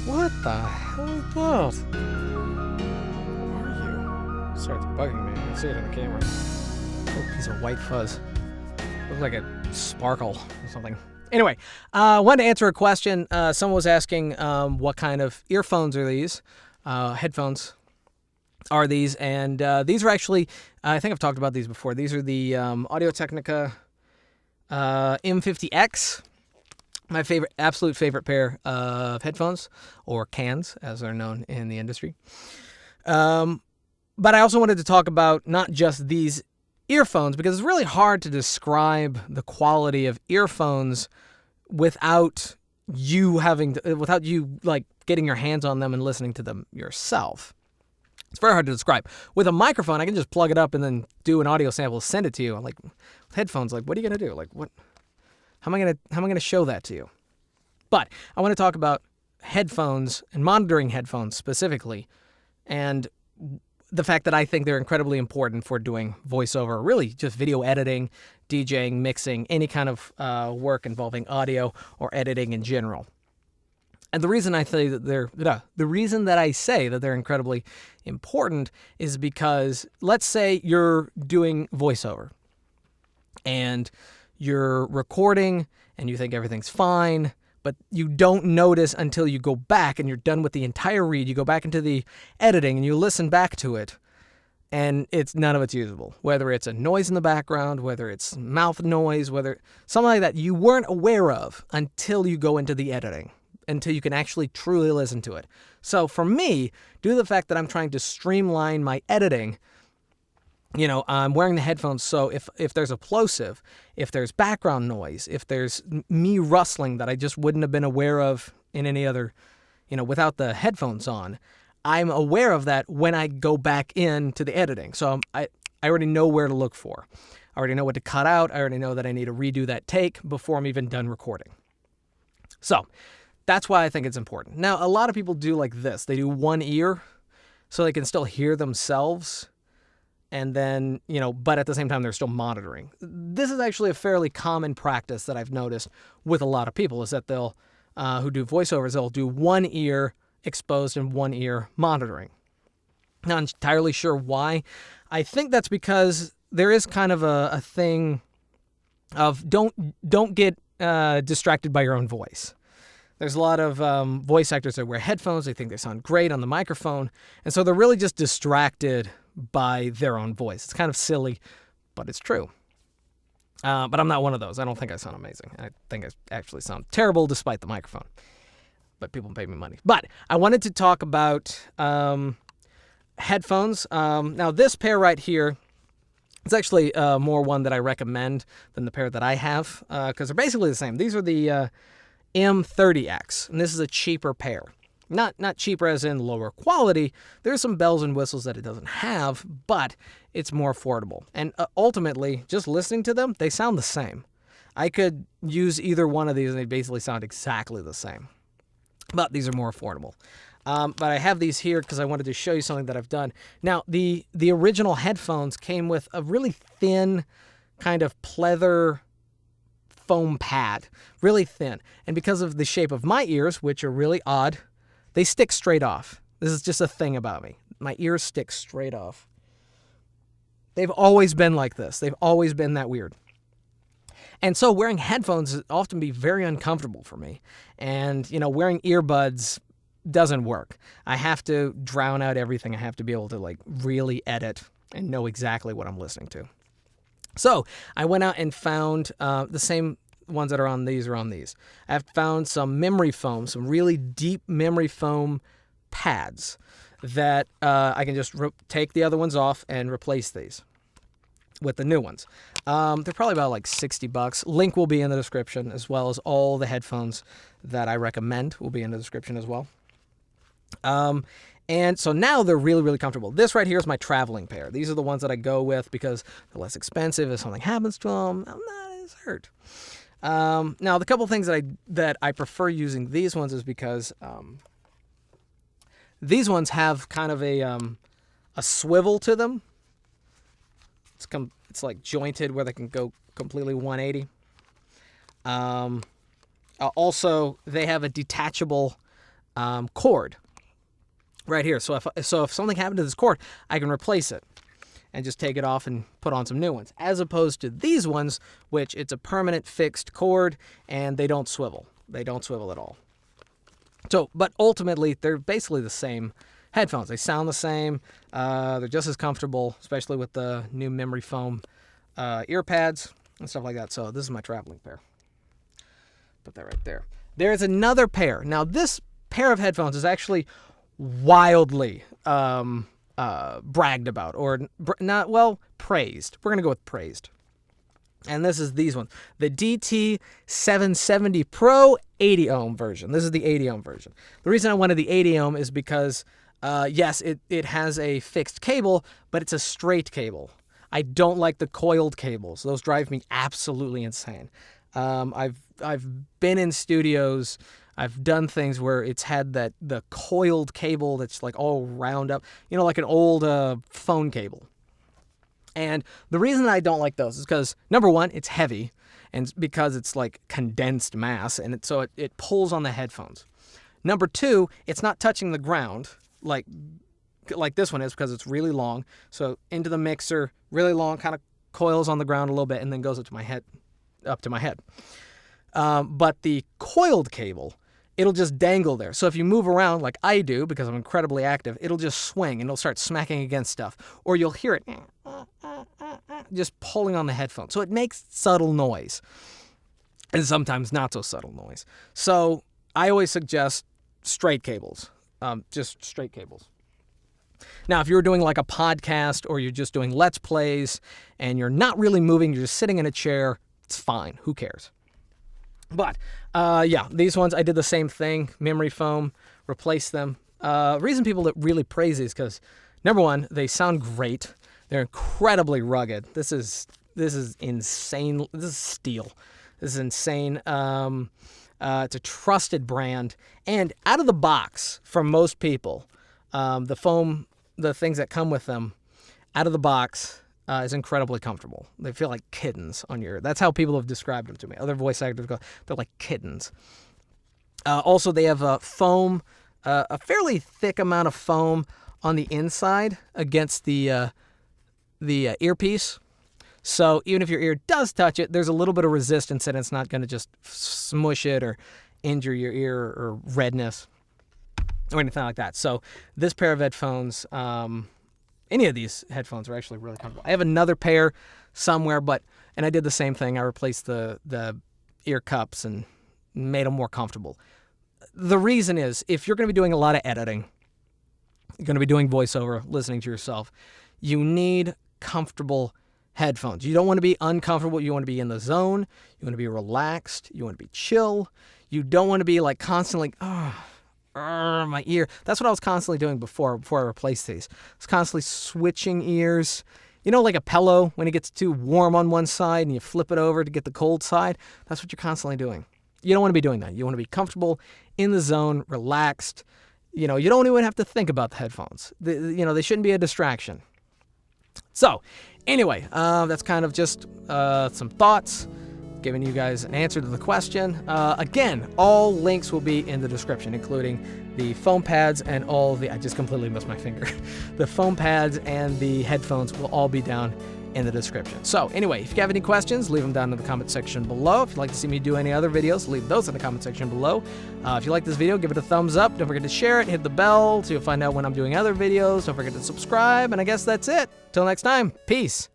What the hell is that? Who are you? Starts bugging me. I can see it in the camera. Little piece of white fuzz. Looks like a sparkle or something. Anyway, I wanted to answer a question. Someone was asking what kind of earphones are these? Headphones are these? And these are actually, I think I've talked about these before. These are the audio-technica M50x. My favorite, absolute favorite pair of headphones, or cans, as they're known in the industry. But I also wanted to talk about not just these earphones, because it's really hard to describe the quality of earphones without you like getting your hands on them and listening to them yourself. It's very hard to describe. With a microphone, I can just plug it up and then do an audio sample, send it to you. Like with headphones, like what are you gonna do? Like what? How am I gonna show that to you? But I want to talk about headphones and monitoring headphones specifically, and the fact that I think they're incredibly important for doing voiceover, really just video editing, DJing, mixing, any kind of work involving audio or editing in general. And the reason I say that they're incredibly important is because let's say you're doing voiceover and you're recording and you think everything's fine, but you don't notice until you go back and you're done with the entire read. You go back into the editing and you listen back to it, and none of it's usable. Whether it's a noise in the background, whether it's mouth noise, whether something like that you weren't aware of until you go into the editing, until you can actually truly listen to it. So for me, due to the fact that I'm trying to streamline my editing, I'm wearing the headphones, so if there's a plosive, if there's background noise, if there's me rustling that I just wouldn't have been aware of in any other, without the headphones on, I'm aware of that when I go back into the editing. So I already know where to look for. I already know what to cut out. I already know that I need to redo that take before I'm even done recording. So that's why I think it's important. Now, a lot of people do like this. They do one ear so they can still hear themselves. And then, but at the same time, they're still monitoring. This is actually a fairly common practice that I've noticed with a lot of people, is that they'll, who do voiceovers, they'll do one ear exposed and one ear monitoring. Not entirely sure why. I think that's because there is kind of a thing of don't get distracted by your own voice. There's a lot of voice actors that wear headphones. They think they sound great on the microphone. And so they're really just distracted by their own voice. It's kind of silly, but it's true. But I'm not one of those. I don't think I sound amazing. I think I actually sound terrible despite the microphone. But people pay me money. But I wanted to talk about headphones. Now, this pair right here, it's actually more one that I recommend than the pair that I have, because they're basically the same. These are the M30x, and this is a cheaper pair. Not cheaper as in lower quality. There's some bells and whistles that it doesn't have, but it's more affordable. And ultimately, just listening to them, they sound the same. I could use either one of these and they basically sound exactly the same. But these are more affordable. But I have these here because I wanted to show you something that I've done. Now, the original headphones came with a really thin kind of pleather foam pad, really thin. And because of the shape of my ears, which are really odd, they stick straight off. This is just a thing about me. My ears stick straight off. They've always been like this. They've always been that weird. And so wearing headphones often be very uncomfortable for me. And, wearing earbuds doesn't work. I have to drown out everything. I have to be able to really edit and know exactly what I'm listening to. So I went out and found the same ones that are on these. I've found some memory foam, some really deep memory foam pads that I can just take the other ones off and replace these with the new ones. They're probably about $60. Link will be in the description, as well as all the headphones that I recommend will be in the description as well. And so now they're really, really comfortable. This right here is my traveling pair. These are the ones that I go with because they're less expensive. If something happens to them, I'm not as hurt. Now, the couple things that I prefer using these ones is because these ones have kind of a swivel to them. It's like jointed where they can go completely 180. Also, they have a detachable cord right here. So if something happened to this cord, I can replace it and just take it off and put on some new ones, as opposed to these ones, which it's a permanent fixed cord and they don't swivel. They don't swivel at all. So, but ultimately, they're basically the same headphones. They sound the same. They're just as comfortable, especially with the new memory foam ear pads and stuff like that. So this is my traveling pair. Put that right there. There's another pair. Now, this pair of headphones is actually wildly bragged about, or not, well, praised. We're going to go with praised. And this is these ones. The DT-770 Pro 80 ohm version. This is the 80 ohm version. The reason I wanted the 80 ohm is because, yes, it has a fixed cable, but it's a straight cable. I don't like the coiled cables. Those drive me absolutely insane. I've been in studios. I've done things where it's had the coiled cable that's like all round up, like an old phone cable. And the reason I don't like those is because, number one, it's heavy, and because it's like condensed mass, and so it pulls on the headphones. Number two, it's not touching the ground like this one is, because it's really long. So into the mixer, really long, kind of coils on the ground a little bit, and then goes up to my head. But the coiled cable, it'll just dangle there. So if you move around like I do, because I'm incredibly active, it'll just swing and it'll start smacking against stuff. Or you'll hear it just pulling on the headphone. So it makes subtle noise. And sometimes not so subtle noise. So I always suggest straight cables. Just straight cables. Now, if you're doing like a podcast or you're just doing Let's Plays and you're not really moving, you're just sitting in a chair, it's fine. Who cares? But, yeah, these ones, I did the same thing. Memory foam, replaced them. Reason people that really praise these, because, number one, they sound great. They're incredibly rugged. This is insane. This is steel. This is insane. It's a trusted brand. And out of the box, for most people, the foam, the things that come with them, out of the box, is incredibly comfortable. They feel like kittens on your ear. That's how people have described them to me. Other voice actors go, they're like kittens. Also, they have a fairly thick amount of foam on the inside against the earpiece. So even if your ear does touch it, there's a little bit of resistance, and it's not going to just smush it or injure your ear or redness or anything like that. So this pair of headphones, any of these headphones are actually really comfortable. I have another pair somewhere, and I did the same thing. I replaced the ear cups and made them more comfortable. The reason is, if you're going to be doing a lot of editing, you're going to be doing voiceover, listening to yourself, you need comfortable headphones. You don't want to be uncomfortable. You want to be in the zone. You want to be relaxed. You want to be chill. You don't want to be like constantly, my ear. That's what I was constantly doing before I replaced these. I was constantly switching ears. Like a pillow, when it gets too warm on one side and you flip it over to get the cold side. That's what you're constantly doing. You don't want to be doing that. You want to be comfortable, in the zone, relaxed. You don't even have to think about the headphones. They shouldn't be a distraction. So, anyway, that's kind of just some thoughts, giving you guys an answer to the question. Again, all links will be in the description, including the foam pads and I just completely missed my finger. The foam pads and the headphones will all be down in the description. So anyway, if you have any questions, leave them down in the comment section below. If you'd like to see me do any other videos, leave those in the comment section below. If you like this video, give it a thumbs up. Don't forget to share it, hit the bell so you'll find out when I'm doing other videos. Don't forget to subscribe, and I guess that's it. Till next time, peace.